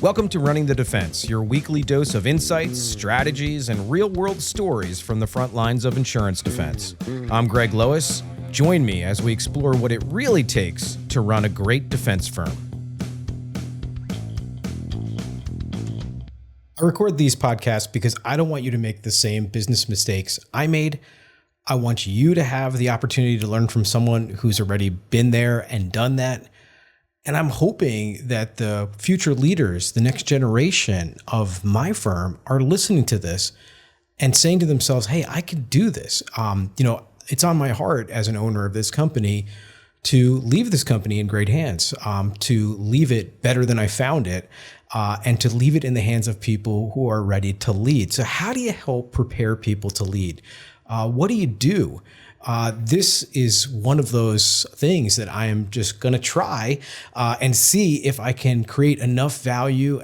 Welcome to Running the Defense, your weekly dose of insights, strategies, and real-world stories from the front lines of insurance defense. I'm Greg Lois. Join me as we explore what it really takes to run a great defense firm. I record these podcasts because I don't want you to make the same business mistakes I made. I want you to have the opportunity to learn from someone who's already been there and done that. And I'm hoping that the future leaders, the next generation of my firm, are listening to this and saying to themselves, hey, I can do this. It's on my heart as an owner of this company to leave this company in great hands, to leave it better than I found it, and to leave it in the hands of people who are ready to lead. So how do you help prepare people to lead? What do you do? This is one of those things that I am just going to try and see if I can create enough value,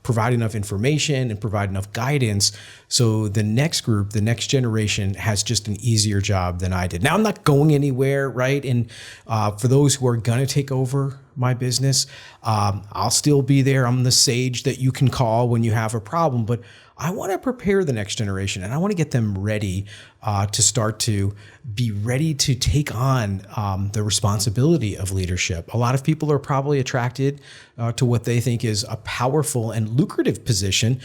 provide enough information, and provide enough guidance so the next group, the next generation, has just an easier job than I did. Now, I'm not going anywhere, right? And for those who are going to take over my business, I'll still be there. I'm the sage that you can call when you have a problem, but I want to prepare the next generation, and I want to get them ready to start to be ready to take on the responsibility of leadership. A lot of people are probably attracted to what they think is a powerful and lucrative position,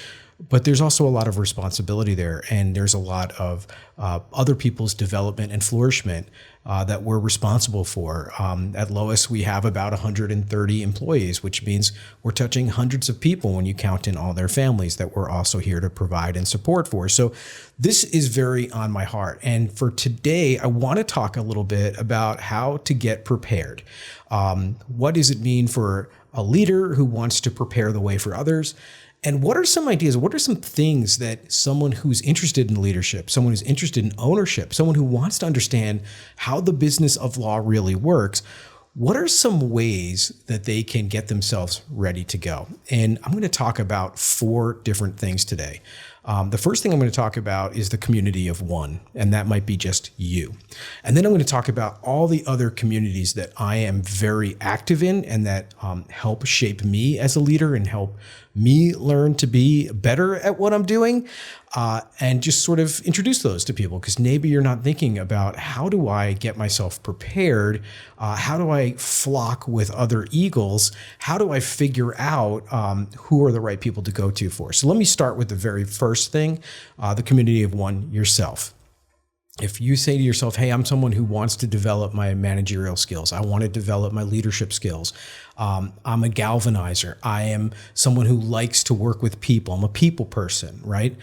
but there's also a lot of responsibility there, and there's a lot of other people's development and flourishment that we're responsible for. At Lois, we have about 130 employees, which means we're touching hundreds of people when you count in all their families that we're also here to provide and support for. So this is very on my heart. And for today, I want to talk a little bit about how to get prepared. What does it mean for a leader who wants to prepare the way for others? And what are some ideas? What are some things that someone who's interested in leadership, someone who's interested in ownership, someone who wants to understand how the business of law really works, what are some ways that they can get themselves ready to go? And I'm going to talk about 4 different things today. The first thing I'm going to talk about is the community of one, and that might be just you. And then I'm going to talk about all the other communities that I am very active in and that help shape me as a leader and help me learn to be better at what I'm doing, and just sort of introduce those to people, because maybe you're not thinking about how do I get myself prepared? How do I flock with other eagles? How do I figure out who are the right people to go to for? So let me start with the very first thing, the community of one, yourself. If you say to yourself, hey, I'm someone who wants to develop my managerial skills, I want to develop my leadership skills, I'm a galvanizer, I am someone who likes to work with people, I'm a people person, right?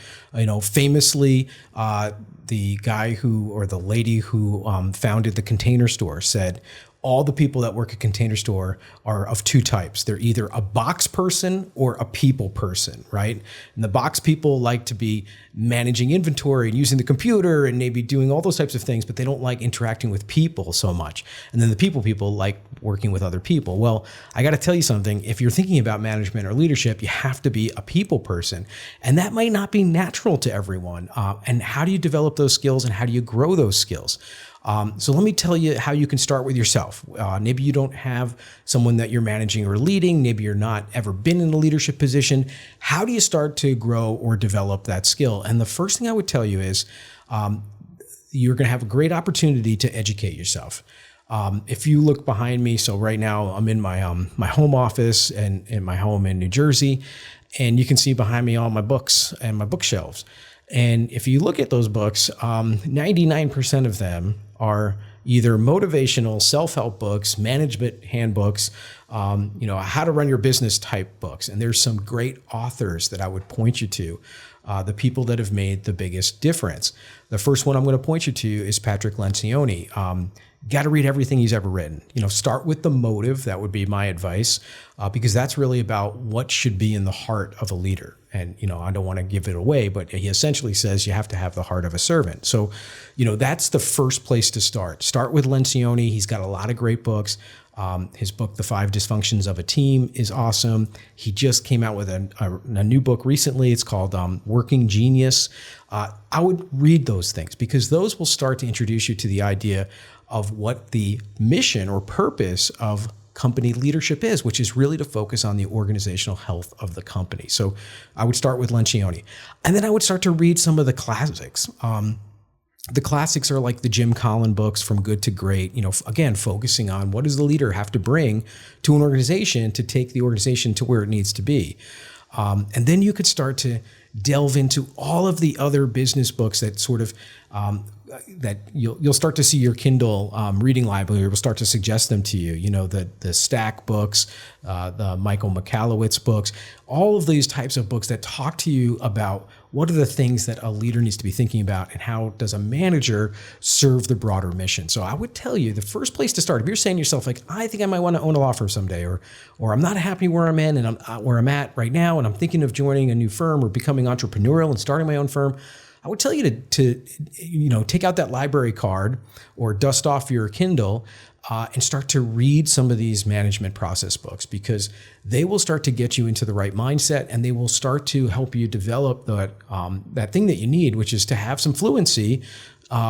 Famously, the guy or the lady who founded the Container Store said, all the people that work at Container Store are of 2 types. They're either a box person or a people person, right? And the box people like to be managing inventory and using the computer and maybe doing all those types of things, but they don't like interacting with people so much. And then the people like working with other people. Well, I got to tell you something. If you're thinking about management or leadership, you have to be a people person. And that might not be natural to everyone. And how do you develop those skills and how do you grow those skills? So let me tell you how you can start with yourself. Maybe you don't have someone that you're managing or leading. Maybe you're not ever been in a leadership position. How do you start to grow or develop that skill? And the first thing I would tell you is you're going to have a great opportunity to educate yourself. If you look behind me, so right now I'm in my my home office and in my home in New Jersey, and you can see behind me all my books and my bookshelves. And if you look at those books, 99% of them are either motivational self-help books, management handbooks, how to run your business type books. And there's some great authors that I would point you to, the people that have made the biggest difference. The first one I'm going to point you to is Patrick Lencioni. Got to read everything he's ever written. Start with the motive. That would be my advice, because that's really about what should be in the heart of a leader. And, I don't want to give it away, but he essentially says you have to have the heart of a servant. So, that's the first place to start. Start with Lencioni. He's got a lot of great books. His book, The 5 Dysfunctions of a Team, is awesome. He just came out with a new book recently. It's called Working Genius. I would read those things because those will start to introduce you to the idea of what the mission or purpose of company leadership is, which is really to focus on the organizational health of the company. So I would start with Lencioni. And then I would start to read some of the classics. The classics are like the Jim Collin books, From Good to Great, again, focusing on what does the leader have to bring to an organization to take the organization to where it needs to be. And then you could start to delve into all of the other business books that sort of that you'll start to see your Kindle reading library will start to suggest them to you. The Stack books, the Michael Michalowicz books, all of these types of books that talk to you about what are the things that a leader needs to be thinking about and how does a manager serve the broader mission. So I would tell you the first place to start, if you're saying to yourself, like, I think I might want to own a law firm someday, or I'm not happy where I'm in and where I'm at right now, and I'm thinking of joining a new firm or becoming entrepreneurial and starting my own firm, I would tell you to take out that library card or dust off your Kindle and start to read some of these management process books, because they will start to get you into the right mindset and they will start to help you develop that thing that you need, which is to have some fluency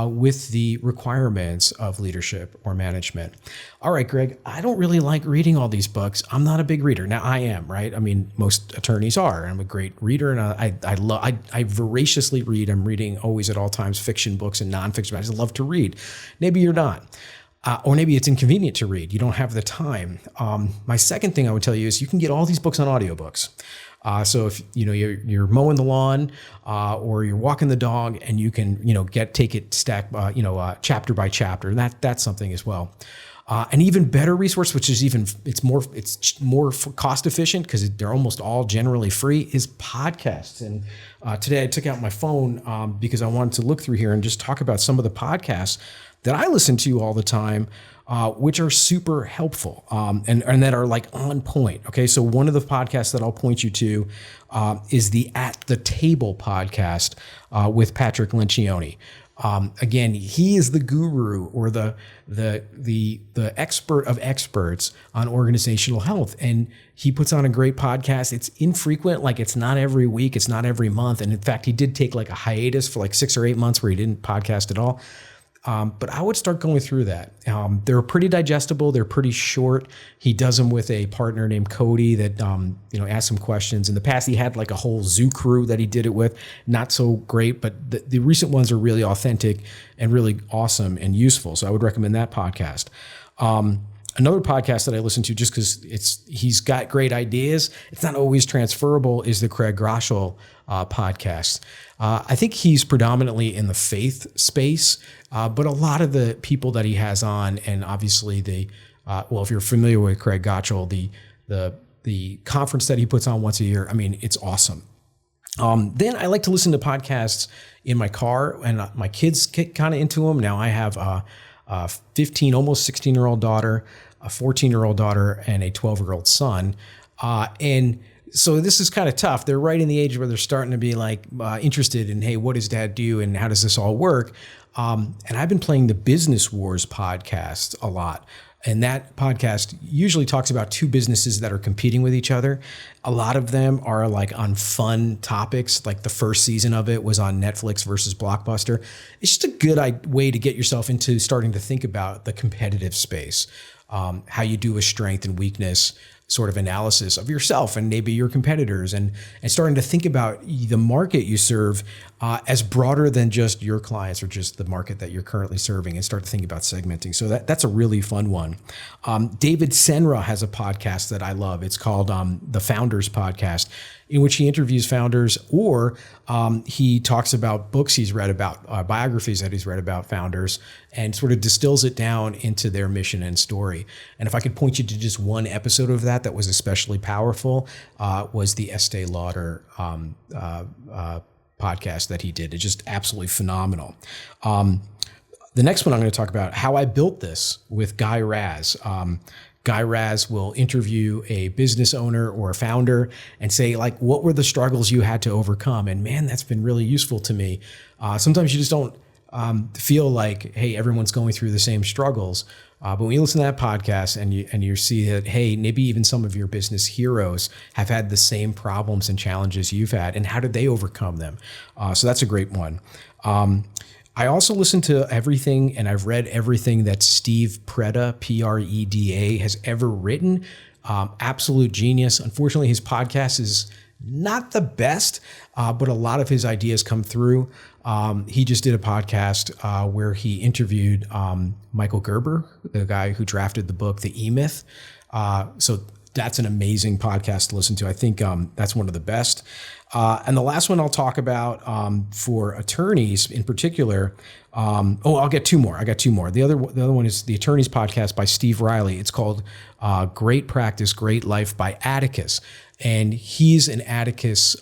with the requirements of leadership or management. All right, Greg, I don't really like reading all these books. I'm not a big reader. Now I am, right? I mean, most attorneys are. I'm a great reader, and I voraciously read. I'm reading always at all times fiction books and nonfiction. I just love to read. Maybe you're not. Or maybe it's inconvenient to read. You don't have the time. My second thing I would tell you is you can get all these books on audiobooks. So if you're mowing the lawn or you're walking the dog, and you can take it chapter by chapter, and that's something as well. An even better resource, which is it's more cost efficient because they're almost all generally free, is podcasts. And today I took out my phone because I wanted to look through here and just talk about some of the podcasts that I listen to all the time, which are super helpful and that are like on point. Okay, so one of the podcasts that I'll point you to is the At the Table podcast with Patrick Lencioni. Again, he is the guru or the expert of experts on organizational health, and he puts on a great podcast. It's infrequent, like it's not every week, it's not every month, and in fact, he did take like a hiatus for like 6 or 8 months where he didn't podcast at all. But I would start going through that. They're pretty digestible. They're pretty short. He does them with a partner named Cody that, asks him questions. In the past, he had like a whole zoo crew that he did it with. Not so great, but the recent ones are really authentic and really awesome and useful. So I would recommend that podcast. Another podcast that I listen to just because he's got great ideas, it's not always transferable, is the Craig Groeschel podcast. I think he's predominantly in the faith space, but a lot of the people that he has on, and obviously if you're familiar with Craig Groeschel, the conference that he puts on once a year, I mean, it's awesome. Then I like to listen to podcasts in my car, and my kids get kind of into them. Now I have a 15, almost 16-year-old daughter, a 14-year-old daughter, and a 12-year-old son. And so this is kind of tough. They're right in the age where they're starting to be like interested in, hey, what does dad do and how does this all work? And I've been playing the Business Wars podcast a lot. And that podcast usually talks about two businesses that are competing with each other. A lot of them are like on fun topics. Like the first season of it was on Netflix versus Blockbuster. It's just a good way to get yourself into starting to think about the competitive space, how you do a strength and weakness sort of analysis of yourself and maybe your competitors, and starting to think about the market you serve as broader than just your clients or just the market that you're currently serving, and start to think about segmenting. So that's a really fun one. David Senra has a podcast that I love. It's called The Founders Podcast, in which he interviews founders, or he talks about books he's read about, biographies that he's read about founders, and sort of distills it down into their mission and story. And if I could point you to just one episode of that was especially powerful, was the Estee Lauder podcast that he did. It's just absolutely phenomenal. The next one I'm going to talk about, How I Built This, with Guy Raz. Guy Raz will interview a business owner or a founder and say, like, what were the struggles you had to overcome? And man, that's been really useful to me. Sometimes you just don't feel like, hey, everyone's going through the same struggles. But when you listen to that podcast and you see that, hey, maybe even some of your business heroes have had the same problems and challenges you've had, and how did they overcome them? So that's a great one. I also listen to everything, and I've read everything that Steve Preda, Preda, has ever written. Absolute genius. Unfortunately, his podcast is not the best, but a lot of his ideas come through. He just did a podcast where he interviewed Michael Gerber, the guy who drafted the book, The E-Myth. So that's an amazing podcast to listen to. I think that's one of the best. And the last one I'll talk about for attorneys in particular. I'll get two more. I got two more. The other one is the Attorneys Podcast by Steve Riley. It's called Great Practice, Great Life by Atticus. And he's an Atticus.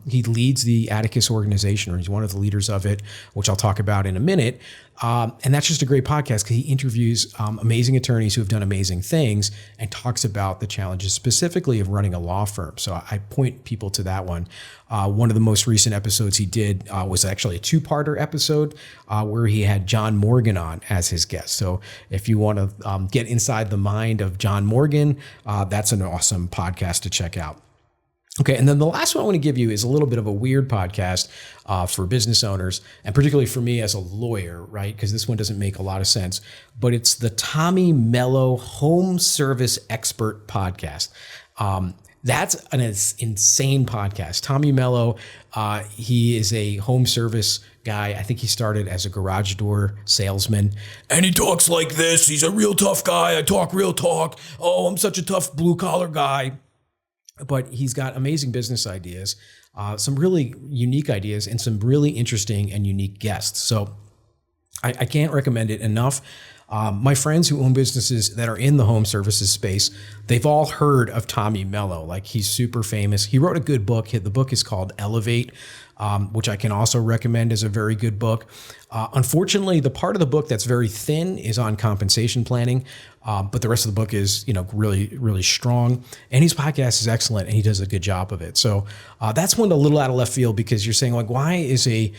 He leads the Atticus organization, or he's one of the leaders of it, which I'll talk about in a minute. And that's just a great podcast because he interviews amazing attorneys who have done amazing things and talks about the challenges specifically of running a law firm. So I point people to that one. One of the most recent episodes he did was actually a two-parter episode where he had John Morgan on as his guest. So if you want to get inside the mind of John Morgan, that's an awesome podcast to check out. Okay, and then the last one I want to give you is a little bit of a weird podcast for business owners, and particularly for me as a lawyer, right? Because this one doesn't make a lot of sense, but it's the Tommy Mello Home Service Expert Podcast. That's an insane podcast. Tommy Mello, he is a home service guy. I think he started as a garage door salesman, and he talks like this. He's a real tough guy. I talk real talk. Oh, I'm such a tough blue collar guy. But he's got amazing business ideas, some really unique ideas, and some really interesting and unique guests. So I can't recommend it enough. My friends who own businesses that are in the home services space, they've all heard of Tommy Mello. Like, he's super famous. He wrote a good book. The book is called Elevate, which I can also recommend as a very good book. Unfortunately, the part of the book that's very thin is on compensation planning, but the rest of the book is, really, really strong. And his podcast is excellent, and he does a good job of it. So that's one a little out of left field, because you're saying, like, why is a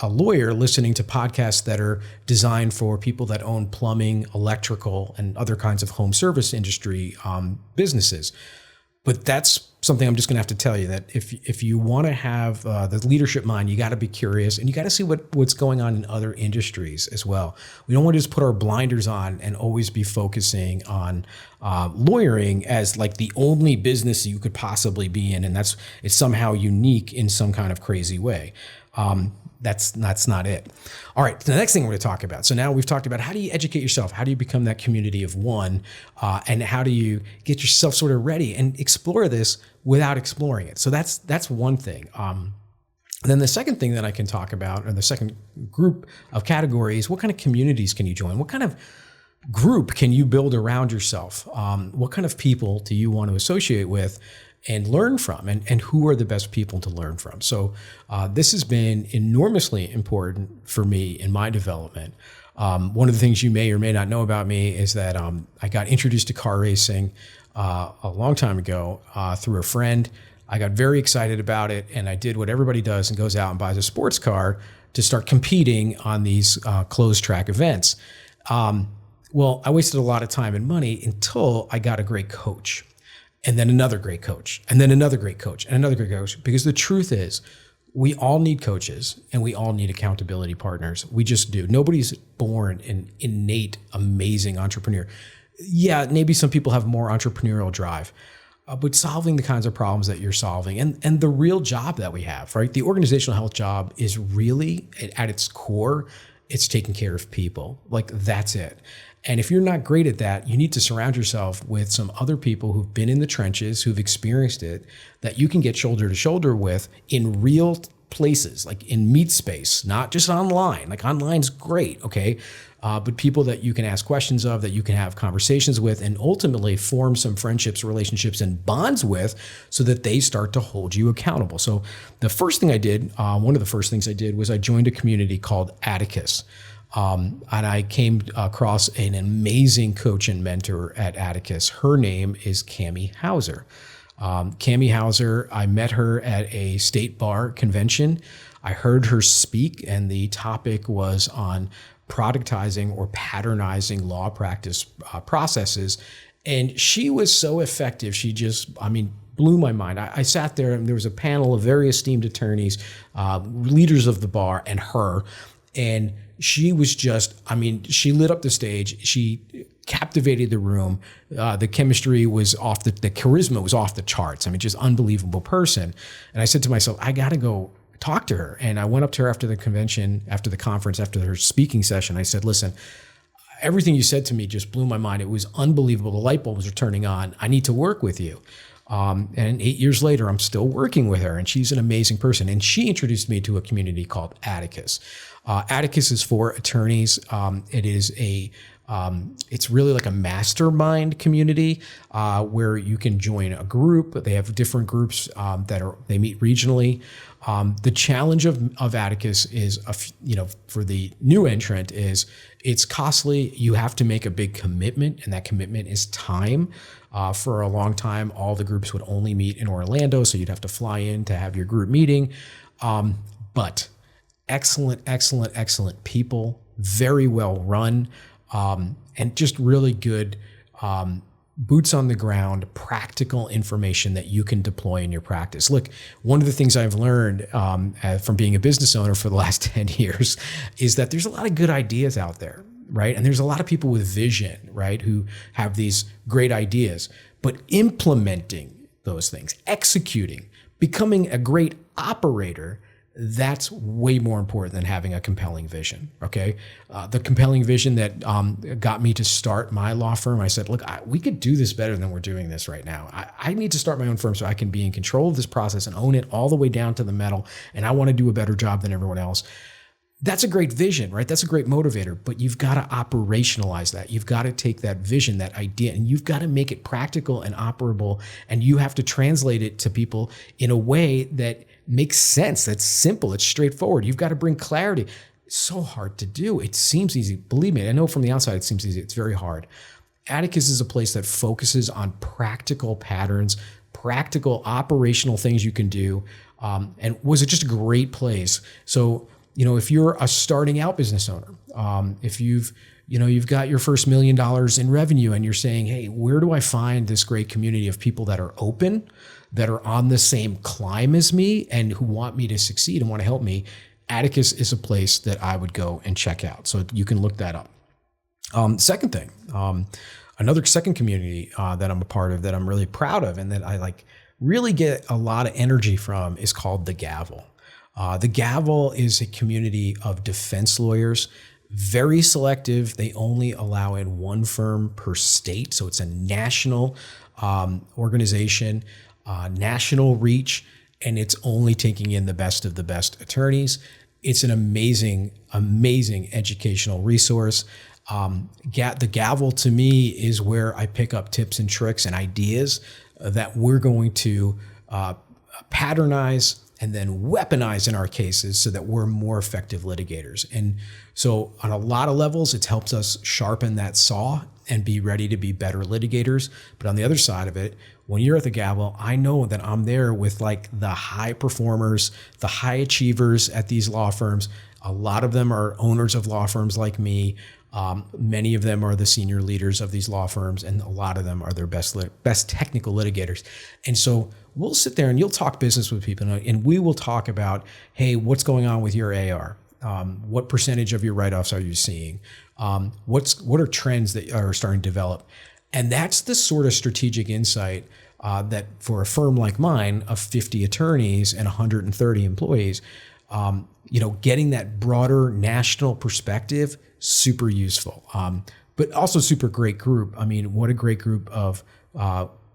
lawyer listening to podcasts that are designed for people that own plumbing, electrical, and other kinds of home service industry businesses? But that's something I'm just going to have to tell you, that if you want to have the leadership mind, you got to be curious, and you got to see what's going on in other industries as well. We don't want to just put our blinders on and always be focusing on lawyering as like the only business you could possibly be in, and it's somehow unique in some kind of crazy way. That's not it. All right, the next thing we're going to talk about. So now we've talked about, how do you educate yourself? How do you become that community of one? And how do you get yourself sort of ready and explore this without exploring it? So that's one thing. And then the second thing that I can talk about, or the second group of categories, what kind of communities can you join? What kind of group can you build around yourself? What kind of people do you want to associate with and learn from, and who are the best people to learn from? So this has been enormously important for me in my development. One of the things you may or may not know about me is that I got introduced to car racing a long time ago through a friend. I got very excited about it, and I did what everybody does and goes out and buys a sports car to start competing on these closed track events. Well, I wasted a lot of time and money until I got a great coach. And then another great coach, and then another great coach, and another great coach. Because the truth is, we all need coaches, and we all need accountability partners. We just do. Nobody's born an innate, amazing entrepreneur. Yeah, maybe some people have more entrepreneurial drive, but solving the kinds of problems that you're solving, and the real job that we have, right? The organizational health job is really, at its core, it's taking care of people. Like, that's it. And if you're not great at that, you need to surround yourself with some other people who've been in the trenches, who've experienced it, that you can get shoulder to shoulder with in real places, like in meat space, not just online. Like, online's great, okay? But people that you can ask questions of, that you can have conversations with, and ultimately form some friendships, relationships, and bonds with, so that they start to hold you accountable. So the first thing I did, one of the first things I did, was I joined a community called Atticus. And I came across an amazing coach and mentor at Atticus. Her name is Cami Hauser. Cami Hauser, I met her at a state bar convention. I heard her speak, and the topic was on productizing or patternizing law practice processes. And she was so effective. She just, blew my mind. I sat there, and there was a panel of very esteemed attorneys, leaders of the bar, and her. And she was just, I mean, she lit up the stage. She captivated the room. The chemistry was off the charisma was off the charts. I mean, just unbelievable person. And I said to myself, I got to go talk to her. And I went up to her after the convention, after the conference, after her speaking session. I said, listen, everything you said to me just blew my mind. It was unbelievable. The light bulbs are turning on. I need to work with you. And 8 years later, I'm still working with her, and she's an amazing person. And she introduced me to a community called Atticus. Atticus is for attorneys. It is it's really like a mastermind community where you can join a group. They have different groups they meet regionally. The challenge of Atticus is, for the new entrant is it's costly. You have to make a big commitment, and that commitment is time. For a long time, all the groups would only meet in Orlando, so you'd have to fly in to have your group meeting. But excellent people, very well run, and just really good boots on the ground, practical information that you can deploy in your practice. Look, one of the things I've learned from being a business owner for the last 10 years is that there's a lot of good ideas out there, right? And there's a lot of people with vision, right, who have these great ideas, but implementing those things, executing, becoming a great operator, that's way more important than having a compelling vision, okay? The compelling vision that got me to start my law firm, I said, look, we could do this better than we're doing this right now. I need to start my own firm so I can be in control of this process and own it all the way down to the metal, and I want to do a better job than everyone else. That's a great vision, right? That's a great motivator, but you've got to operationalize that. You've got to take that vision, that idea, and you've got to make it practical and operable, and you have to translate it to people in a way that makes sense, that's simple, it's straightforward. You've got to bring clarity. It's so hard to do. It seems easy. Believe me, I know from the outside it seems easy. It's very hard. Atticus is a place that focuses on practical patterns, practical operational things you can do, and was just a great place. So, if you're a starting out business owner, if you've got your first $1 million in revenue and you're saying, hey, where do I find this great community of people that are open, that are on the same climb as me and who want me to succeed and want to help me? Atticus is a place that I would go and check out. So you can look that up. Second thing, another second community that I'm a part of that I'm really proud of and that I really get a lot of energy from is called the Gavel. The Gavel is a community of defense lawyers, very selective. They only allow in one firm per state. So it's a national organization, national reach, and it's only taking in the best of the best attorneys. It's an amazing educational resource. The Gavel to me is where I pick up tips and tricks and ideas that we're going to patternize and then weaponize in our cases so that we're more effective litigators. And so on a lot of levels, it's helped us sharpen that saw and be ready to be better litigators. But on the other side of it, when you're at the Gavel, I know that I'm there with the high performers, the high achievers at these law firms. A lot of them are owners of law firms like me. Many of them are the senior leaders of these law firms, and a lot of them are their best technical litigators. And so we'll sit there and you'll talk business with people, and we will talk about, hey, what's going on with your AR? What percentage of your write-offs are you seeing? What are trends that are starting to develop? And that's the sort of strategic insight that for a firm like mine of 50 attorneys and 130 employees, getting that broader national perspective, super useful, but also super great group. I mean, what a great group of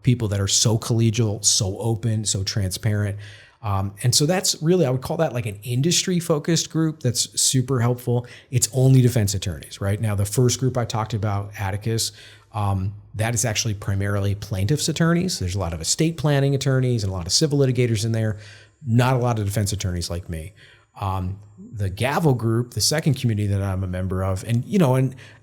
people that are so collegial, so open, so transparent. And so that's really, I would call that like an industry focused group that's super helpful. It's only defense attorneys, right? Now, the first group I talked about, Atticus, that is actually primarily plaintiffs' attorneys. There's a lot of estate planning attorneys and a lot of civil litigators in there, not a lot of defense attorneys like me. The Gavel group, the second community that I'm a member of, and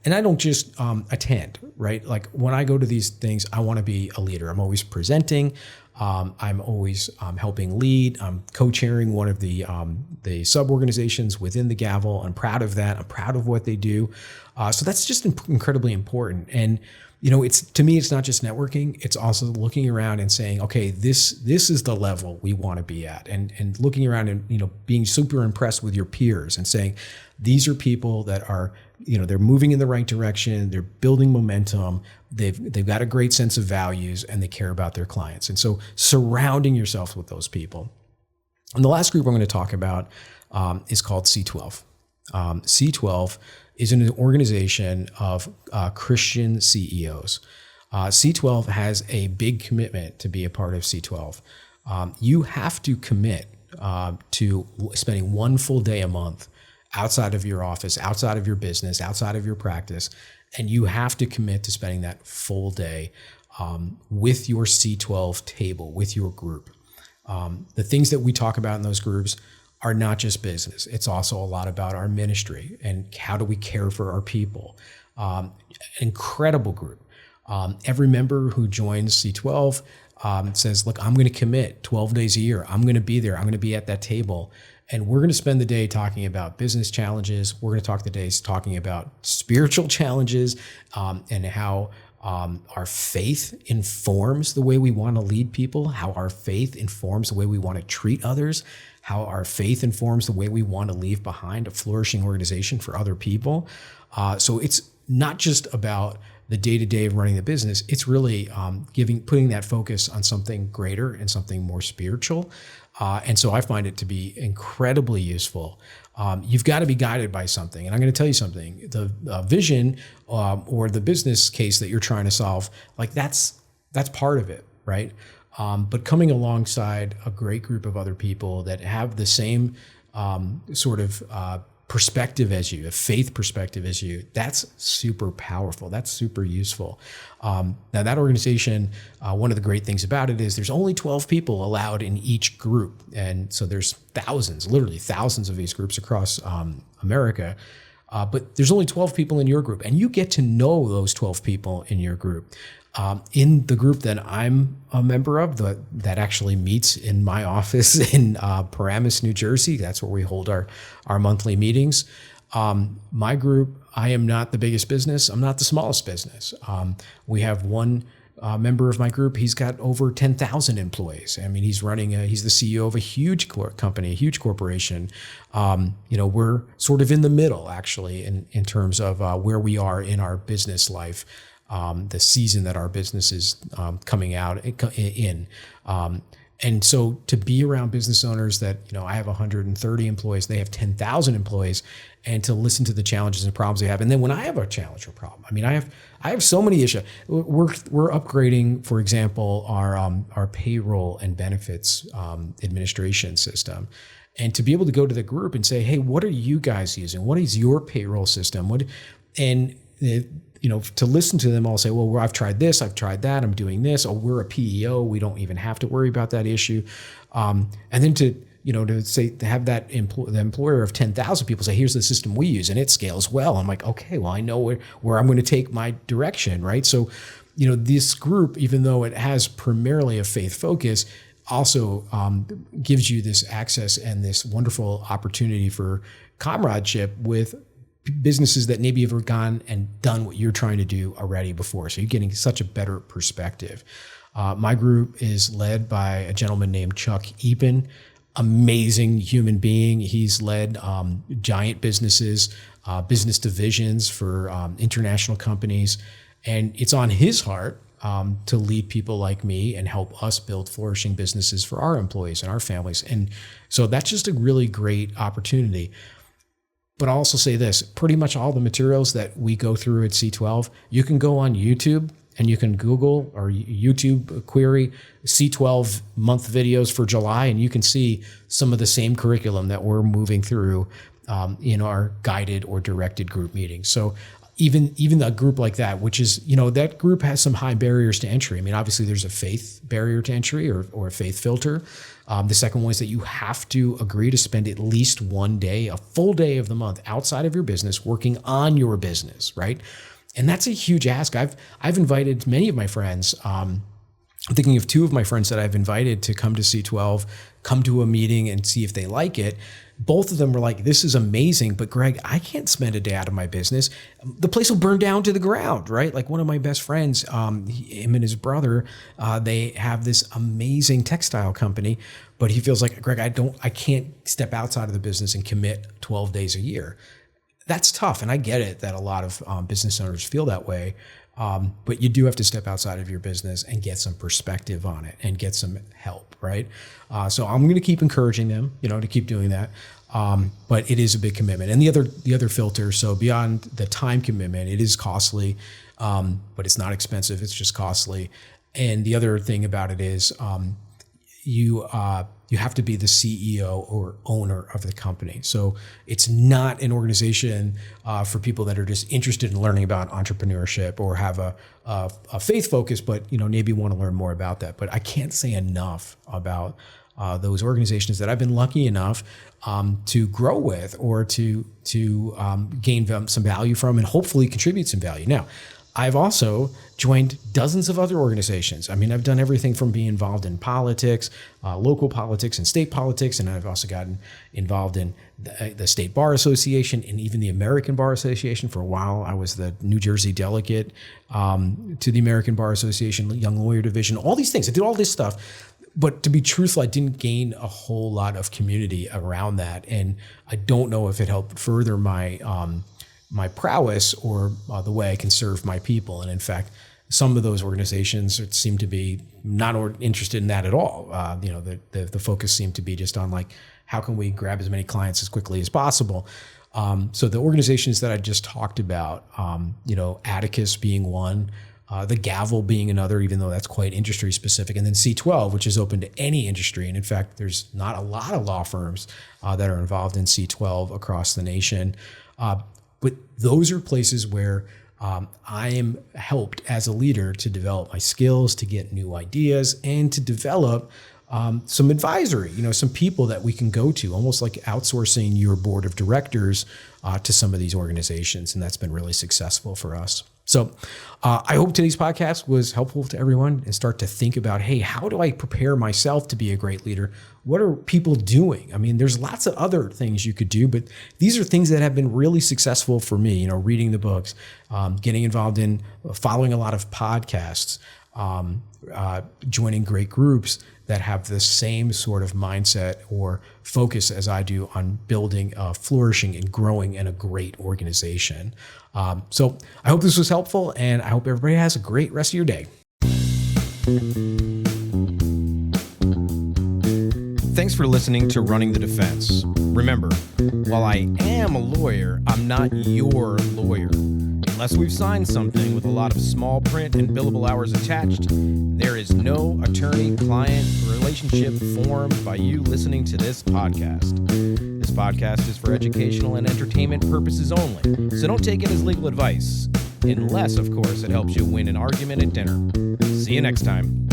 I don't just attend, right? Like when I go to these things, I want to be a leader. I'm always presenting. I'm always helping lead. I'm co-chairing one of the sub-organizations within the Gavel. I'm proud of that. I'm proud of what they do. So that's just incredibly important. And it's, to me, it's not just networking. It's also looking around and saying, okay, this is the level we want to be at, and looking around and being super impressed with your peers and saying, these are people that are, they're moving in the right direction. They're building momentum. They've got a great sense of values, and they care about their clients. And so surrounding yourself with those people. And the last group I'm going to talk about is called C12. C12 is an organization of Christian CEOs. C12 has a big commitment to be a part of C12. You have to commit to spending one full day a month outside of your office, outside of your business, outside of your practice, and you have to commit to spending that full day with your C12 table, with your group. The things that we talk about in those groups are not just business. It's also a lot about our ministry and how do we care for our people. Incredible group. Every member who joins C12 says, look, I'm going to commit 12 days a year. I'm going to be there. I'm going to be at that table. And we're going to spend the day talking about business challenges. We're going to talk the days talking about spiritual challenges and how our faith informs the way we want to lead people, how our faith informs the way we want to treat others, how our faith informs the way we want to leave behind a flourishing organization for other people. So it's not just about the day-to-day of running the business. It's really putting that focus on something greater and something more spiritual. And so I find it to be incredibly useful. You've got to be guided by something. And I'm going to tell you something, the vision or the business case that you're trying to solve, like that's part of it, right? But coming alongside a great group of other people that have the same sort of perspective as you, a faith perspective as you, that's super powerful. That's super useful. Now that organization, one of the great things about it is there's only 12 people allowed in each group. And so there's thousands, literally thousands of these groups across America. But there's only 12 people in your group, and you get to know those 12 people in your group. In the group that I'm a member of, that actually meets in my office in Paramus, New Jersey, that's where we hold our monthly meetings. My group, I am not the biggest business. I'm not the smallest business. We have one member of my group. He's got over 10,000 employees. I mean, he's the CEO of a huge company, a huge corporation. We're sort of in the middle, actually, in terms of where we are in our business life. The season that our business is coming out in. And so to be around business owners that, I have 130 employees, they have 10,000 employees, and to listen to the challenges and problems they have. And then when I have a challenge or problem, I mean, I have so many issues. We're upgrading, for example, our payroll and benefits administration system. And to be able to go to the group and say, hey, what are you guys using? What is your payroll system? To listen to them all say, well, I've tried this, I've tried that, I'm doing this. Oh, we're a PEO, we don't even have to worry about that issue. And then to have that the employer of 10,000 people say, here's the system we use, and it scales well. I'm like, okay, well, I know where I'm going to take my direction, right? So, this group, even though it has primarily a faith focus, also gives you this access and this wonderful opportunity for comradeship with businesses that maybe have gone and done what you're trying to do already before. So you're getting such a better perspective. My group is led by a gentleman named Chuck Epen, amazing human being. He's led giant businesses, business divisions for international companies. And it's on his heart to lead people like me and help us build flourishing businesses for our employees and our families. And so that's just a really great opportunity. But I'll also say this, pretty much all the materials that we go through at C12, you can go on YouTube and you can Google or YouTube query C12 month videos for July, and you can see some of the same curriculum that we're moving through in our guided or directed group meetings. So even a group like that, which is, that group has some high barriers to entry. I mean, obviously there's a faith barrier to entry or a faith filter. The second one is that you have to agree to spend at least one day, a full day of the month outside of your business, working on your business, right? And that's a huge ask. I've invited many of my friends I'm thinking of two of my friends that I've invited to come to C12, come to a meeting and see if they like it. Both of them were like, this is amazing, but Greg, I can't spend a day out of my business. The place will burn down to the ground, right? Like one of my best friends, him and his brother, they have this amazing textile company, but he feels like, Greg, I can't step outside of the business and commit 12 days a year. That's tough. And I get it that a lot of business owners feel that way. But you do have to step outside of your business and get some perspective on it and get some help, right? So I'm going to keep encouraging them, to keep doing that. But it is a big commitment. And the other filter, so beyond the time commitment, it is costly, but it's not expensive. It's just costly. And the other thing about it is you have to be the CEO or owner of the company. So it's not an organization for people that are just interested in learning about entrepreneurship or have a faith focus, but maybe want to learn more about that. But I can't say enough about those organizations that I've been lucky enough to grow with or to gain some value from and hopefully contribute some value. Now, I've also joined dozens of other organizations. I mean, I've done everything from being involved in politics, local politics and state politics, and I've also gotten involved in the State Bar Association and even the American Bar Association. For a while, I was the New Jersey delegate to the American Bar Association, Young Lawyer Division, all these things. I did all this stuff. But to be truthful, I didn't gain a whole lot of community around that. And I don't know if it helped further my prowess or the way I can serve my people. And in fact, some of those organizations seem to be not interested in that at all. The focus seemed to be just on like, how can we grab as many clients as quickly as possible? So the organizations that I just talked about, Atticus being one, the Gavel being another, even though that's quite industry specific, and then C12, which is open to any industry. And in fact, there's not a lot of law firms that are involved in C12 across the nation. But those are places where I am helped as a leader to develop my skills, to get new ideas, and to develop some advisory, some people that we can go to, almost like outsourcing your board of directors to some of these organizations. And that's been really successful for us. So I hope today's podcast was helpful to everyone and start to think about, hey, how do I prepare myself to be a great leader? What are people doing? I mean, there's lots of other things you could do, but these are things that have been really successful for me, reading the books, getting involved in following a lot of podcasts, joining great groups that have the same sort of mindset or focus as I do on building, flourishing and growing in a great organization. So I hope this was helpful, and I hope everybody has a great rest of your day. Thanks for listening to Running the Defense. Remember, while I am a lawyer, I'm not your lawyer. Unless we've signed something with a lot of small print and billable hours attached, there is no attorney-client relationship formed by you listening to this podcast. This podcast is for educational and entertainment purposes only, so don't take it as legal advice, unless, of course, it helps you win an argument at dinner. See you next time.